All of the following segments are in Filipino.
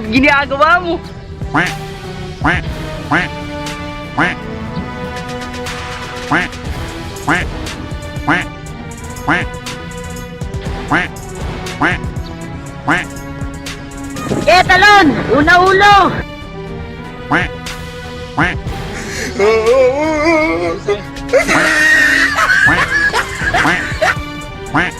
Ginagawa mo? Eh, talon! Una ulo! Oh, ay, ay, ay, ay.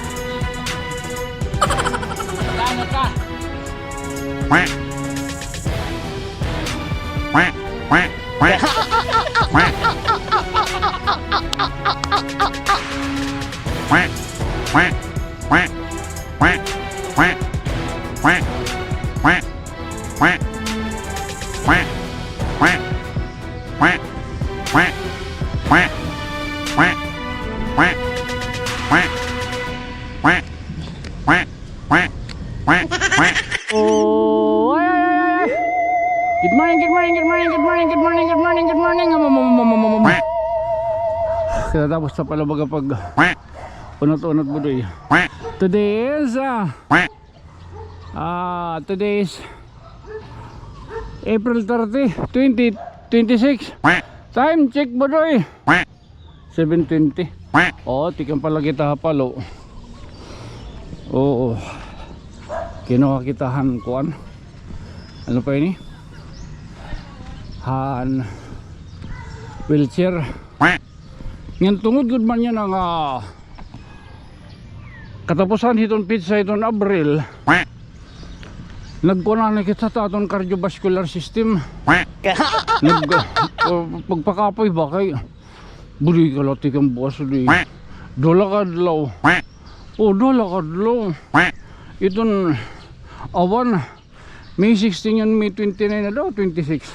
Good morning, good morning, good morning, good morning, good morning, good morning, good morning. Kaya tapos sa palabaga pag unot-unot mo doy. Today is April 30, 2026. Time check mo doy. 7:20. Oh, tikan pala kita palo. Oo. Kinuha kitahan kuan. Ano pa ini? Han wheelchair. Ngayon tungod good man yan ang katapusan hiton pizza hiton Abril. Nagkunan na kita sa aton cardiovascular system. Pagpakapoy ba kay buli ka lati kang bukas di dola kadlaw. Oh, dola kadlaw. Iton awan May 16 yan, May 29 na daw, 26.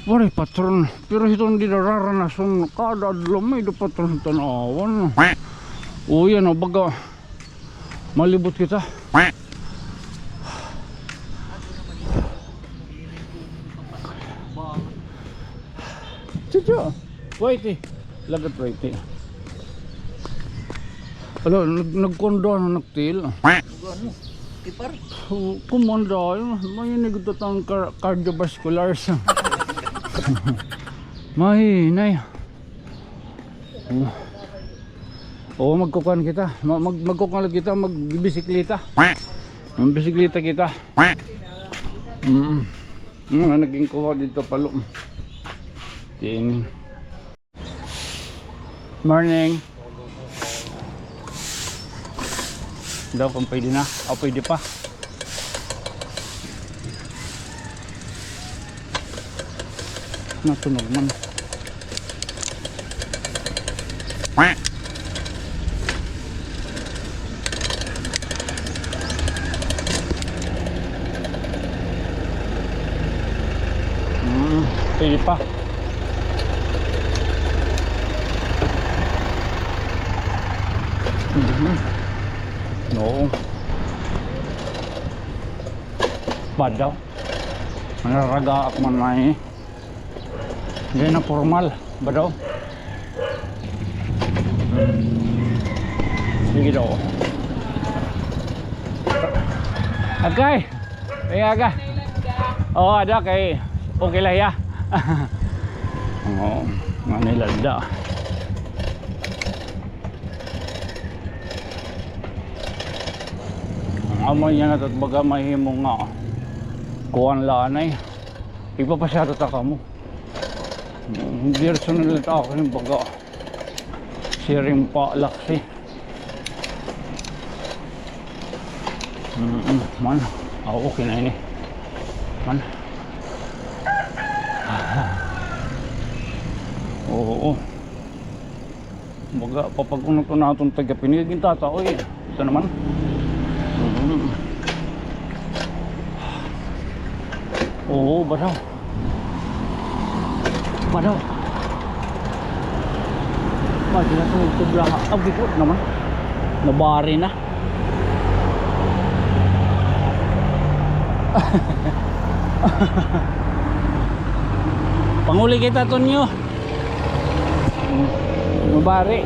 Wala patron, pero itong di nararanasan kada adlaw may do patron tanawan. O yan o, baga malibot kita. Chuchu, wait eh, lagat wait eh. Alo, nagkondo na nagtil. Kipar? Kumanda yun, may nagtatang cardiovasculars. Mahinay. Oo, magkukuhan kita. Magkukuhan kita, magbisikleta. Magbisikleta kita. Naging kuha dito palo. Ting. Morning. Daw kung pwede na. O pwede pa. Natunog man. Pwede pa. No. Bad daw. Manaraga ako man na eh. Hindi na formal. Ba daw? Sige daw. Agay! Kaya aga. Oo, ada kay okay lang ya. Oo, manilanda. Amoy niya natat baga mahimo nga kuwan lanay ipapasyado ta ka mo hindi personal ta ako yung baga sharing pa laksi man okay na ini man oo baga papagunot ko na itong taga-pinigin tatao eh ito naman. Oo, badaw. Badaw. Badaw na sa tubla. Abikot naman. Nabari na. Panguli kita Tonyo. Mabari.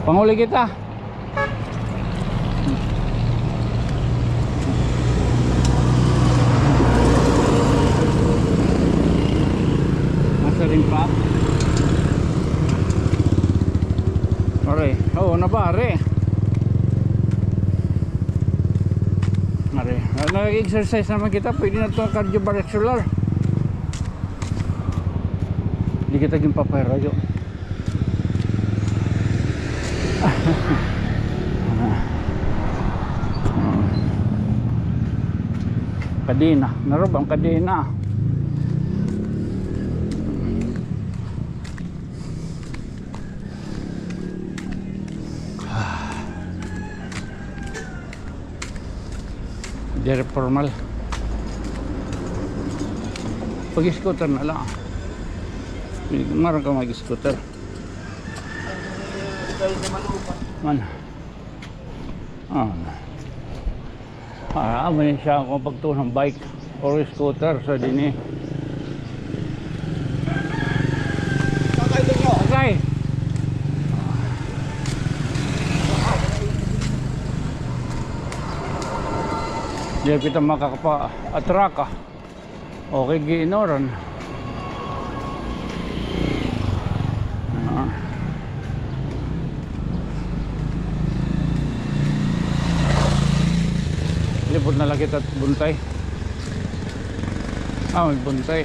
Panguli kita. Nasa rin pa. Are, oh, nabari. Are, nag-exercise naman kita, pwede na ito cardiovascular. Hindi kita yung papayrayo. Kadena, narob ang kadena. Dire formal. Pag-scooter na lang. Marang ka mag-scooter. Man. Amin siya kung pagtuon ng bike or scooter sa dini. Okay. Di kita makakapa-atraka. Okay, giinoran. Lipod na lang kita at buntay. May buntay.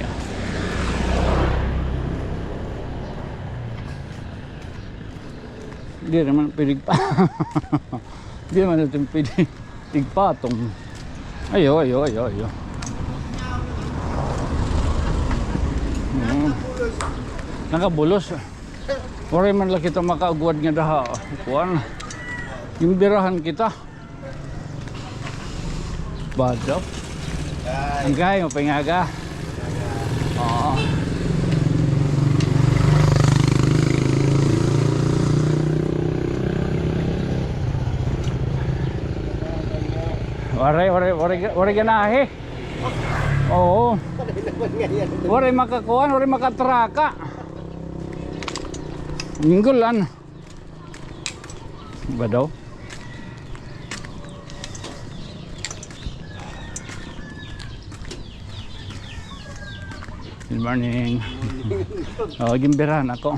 Hindi naman pilig pa. Hindi naman natin pilig patong. Ayo. Nakabulos. Wala man lang kita makaagwad nga daha. Kuan. Yung birahan kita. Badaw. Ang gaya mo pingaga. Oo. Waray ganahe. Oo. Waray makakuan, waray makatraka. Minggulan. Ba daw? Good morning. Gimbirahan ako.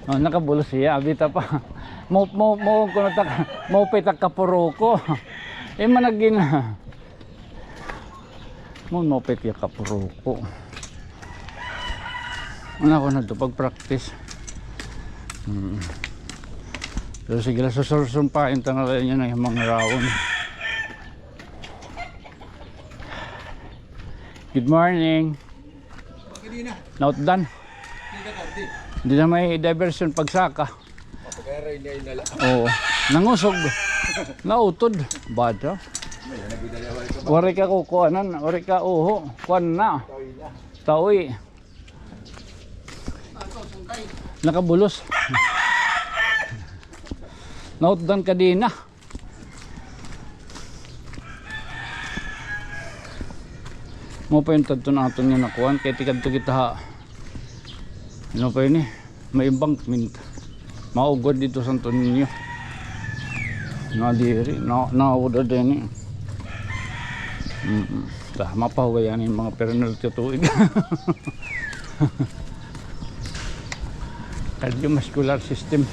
Nakabulos siya, abita pa. Mo kuno ta mo pitak kapuroko. Managin mo pit ya kapuroko. Ano ko na to pag practice. So sige la susumpain tangal niya ng mga rawon. Good morning. Nautdan. Hindi na may diversion pagsaka. Oo. Nangusog. Nautod. Bada. Wari ka kukuanan. Wari ka uho. Kuan na. Taoy. Nakabulos. Nautdan ka din na. Mo pa yung tadto na aton nga nakuhan kaya tikadto kita ha. Ano pa yun may embankment maugod dito sa Santo Niño na diri na din mapahugayanin mga penalty tuig. Cardiovascular system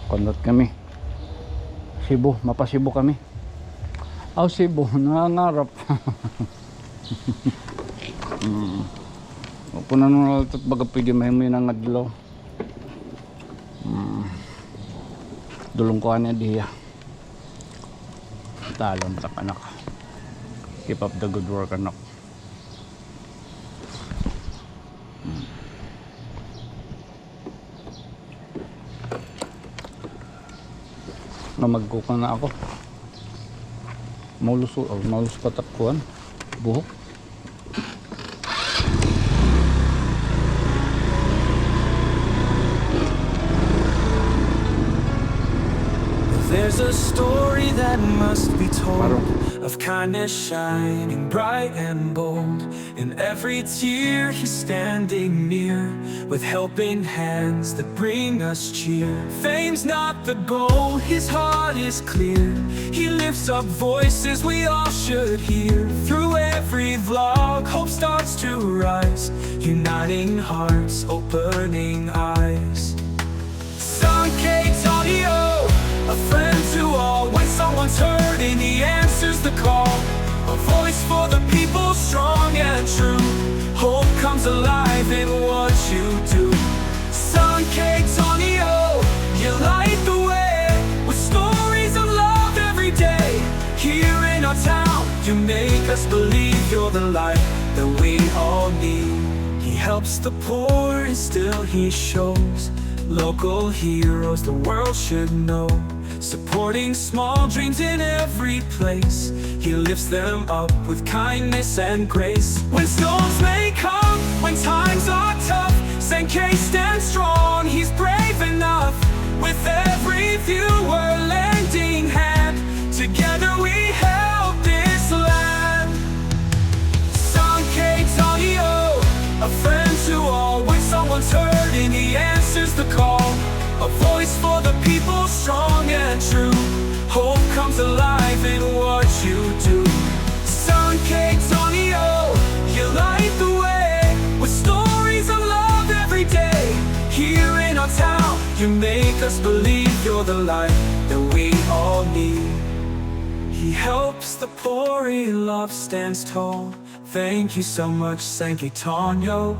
kondot kami Cebu, mapasibo kami. Cebu, nangangarap. Punan mo na ito baga pwede may nangadlaw. Dulong ko niya diya. Talon tak anak. Keep up the good work anak. Magkukan na ako. Maulus patakkuan buhok. There's a story that must be told, of kindness shining bright and bold. In every tear he's standing near, with helping hands that bring us cheer. Fame's not the goal, his heart is clear. He lifts up voices we all should hear. Through every vlog, hope starts to rise, uniting hearts, opening eyes. Son K. Tonio, a friend to all. When someone's hurting, he answers the call. A voice for the people, strong and true. Hope comes alive in what you do. Son K. Tonio, you light the way with stories of love every day. Here in our town, you make us believe you're the light that we all need. He helps the poor and still he shows local heroes the world should know. Supporting small dreams in every place, he lifts them up with kindness and grace. When storms may come, when times are tough, Sankei stands strong, he's brave enough. With every viewer lending hand, together we help this land. Sankei Tonio, a friend to all. When someone's hurting, he answers the call. A voice for the people, strong and true. Hope comes alive in what you do. Son K. Tonio, you light the way with stories of love every day. Here in our town, you make us believe you're the light that we all need. He helps the poor, he love stands tall. Thank you so much, Sankei Tonio.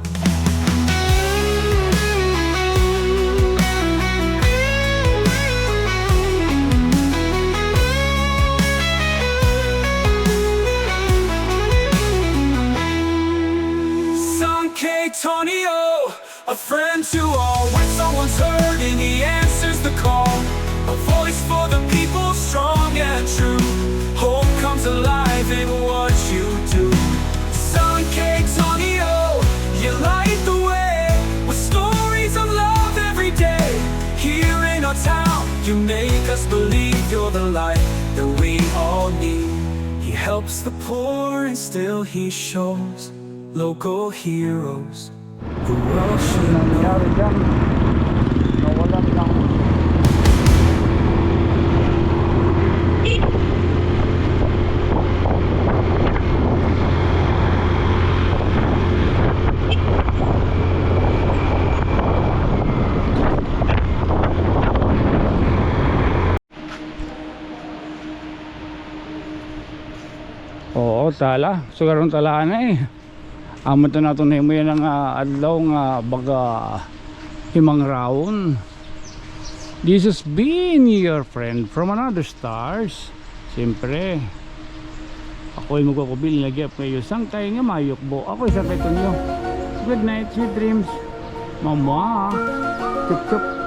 Tonio, a friend to all. When someone's hurting, he answers the call. A voice for the people, strong and true. Hope comes alive in what you do. Son K. Tonio, you light the way with stories of love every day. Here in our town, you make us believe you're the light that we all need. He helps the poor and still he shows local heroes the world should know. Nangyari dyan, nawalan lang. Oo, tala. Sugarong talaan na eh. Amat na nato na mo yan ang adlaw nga baga himang raon. This has been your friend from another stars. Siyempre ako'y magkukubil nagyap kayo sangkay nga mayokbo. Ako'y sangkay to nyo. Good night, sweet dreams, mama. Chup chup.